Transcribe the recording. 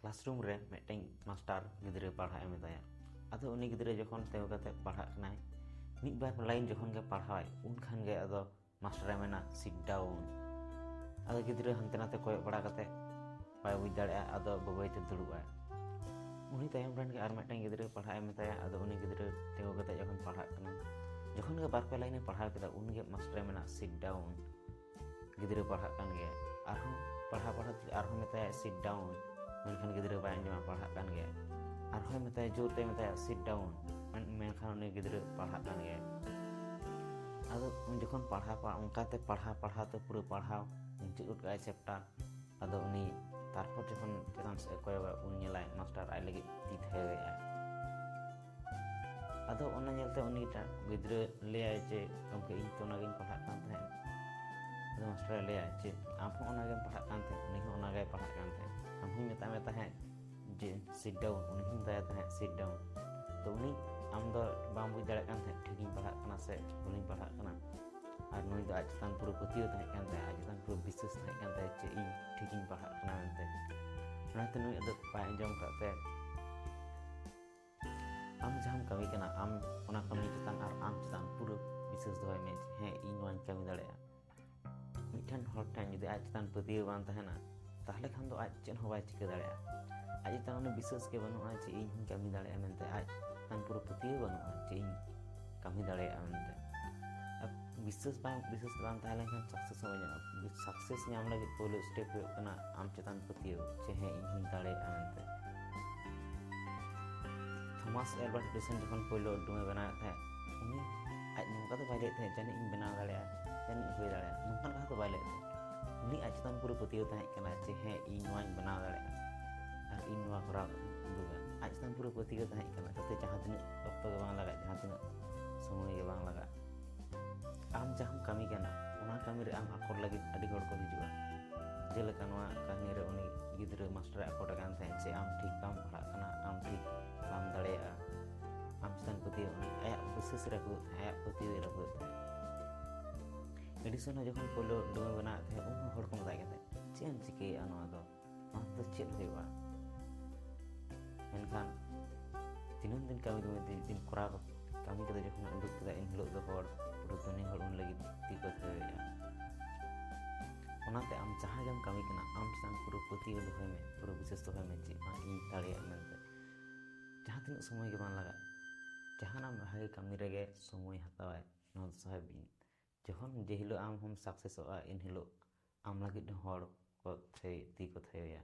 classroom रे मिट्टें master गिद्रे पढ़ा मेताया अदो उनी गिद्रे जखन तेव कते पढ़ा कनाय मिद बार लाइन जखन के पढ़ाय उन खान गे अदो मास्टर मेना सिट डाउन अदो गिद्रे हंते नाते कोय पढ़ा कते बाय बुझ दाड़े अदो बबई ते दुड़ुबा उनी तायम रन के आर मिट्टें गिद्रे पढ़ा मेताया अदो उनी गिद्रे तेव कते जखन पढ़ा कना जखन के बार पे लाइन पढ़ा केदा उन गे मास्टर मेना सिट डाउन गिद्रे पढ़ा कान गे आरहो पढ़ा आरहो मेताया सिट डाउन मेनखान गिद्रे बाय अंजमा पढ़ा कान गे आरहो मेताया जोरते मेताया सिट डाउन मेनखान उनी गिद्रे पढ़ा कान गे अदो उन जखन पढ़ा उनकाते पढ़ा तो पूरा पढ़ाव इंस्टीट्यूट का चैप्टर अदो उनी तारपर जखन चेतान से कोयगा उन नेलाय मास्टर आय लगी ती थेया अदो ओना नेलते उनी गिद्रे लेय जे गमके इन तो नागिन पढ़ा कान थे अदो मास्टर लेय जे आम हो ओना गे पढ़ा कान थे उनी हो ओना गे पढ़ा कान थे हम ही मेता मेता है जे सिट डाउन उनी ही मेता है सिट डाउन तो उनी आम दो बाम बुझ दाड़े कान थे ठीक इन पढ़ा कना से उनी पढ़ा कना और नुई दो आज तान पूरा पतियो थे कान थे आज तान पूरा विश्वास थे कान थे जे इन ठीक इन पढ़ा कना मेनते ओनाते नुई अदो बाय अंजम काते आम जहां कमी कना आम ओना कमी चेतान और आम चेतान पूरा विश्वास दोय में हे इन नोन कमी दाड़े मिठन हर टाइम जुदी आज तान पतियो बान तहना ताहले खान दो आज चेन हो बाय चिका दाड़े आज तान उनी विश्वास के बनुआ जे इन कमी दाड़े मेनते आज तान पूरा पतियो बनुआ जे इन कमी दाड़े मेनते अब विश्वास बान ताहले खान सक्सेस हो जाना सक्सेस नाम लगे पहले स्टेप हो कना आम चेतान पतियो जे हे इन दाड़े मेनते थॉमस एल्बर्ट एडिसन जखन पहले डुमे बनाया था उनी आज नोका तो बाय लेते जाने इन बना दाड़े जाने हुई दाड़े नोकान का तो बाय लेते उनी आज तान पूरा पतियो था कना जे हे इन नोन बना दाड़े और इन नोआ करा दुगा आज तान पूरा पतियो था कना जते जहां तिना वक्त के बांग लगा जहां तिना समय के बांग लगा आम जहां कमी कना ओना कमी रे आम आकोर लगी अडी होड़ को हिजुआ जेलका नोआ कहानी रे उनी गिद्रे मास्टर आकोर कान थे जे आम ठीक बाम पढ़ा कना आम ठीक बाम दाड़े आम तान पतियो आया विशेष रखो आया पतियो रखो एडिसन जखन पहले डुमे बना थे उन होड़ को मता के चेन चिके अनवा दो मा तो चेल होइबा मेनखान तीन दिन कमी दिन करा कमी के जखन उडुक के इन हिलो दो होड़ पूरा दुनिया होड़ उन लगी ती को थेया ओनाते आम जहां गम कमी कना आम तान पूरा पतियो दो में पूरा विशेष तो में जे मा इन दाड़े मेनते जहां तीन समय के बान लगा जहां नाम भागे कमी रेगे समय हतावाय नो साहेबिन जखन जे हिलो आम हम सक्सेस इन हिलो आम लगी होड़ को थे ती को थेया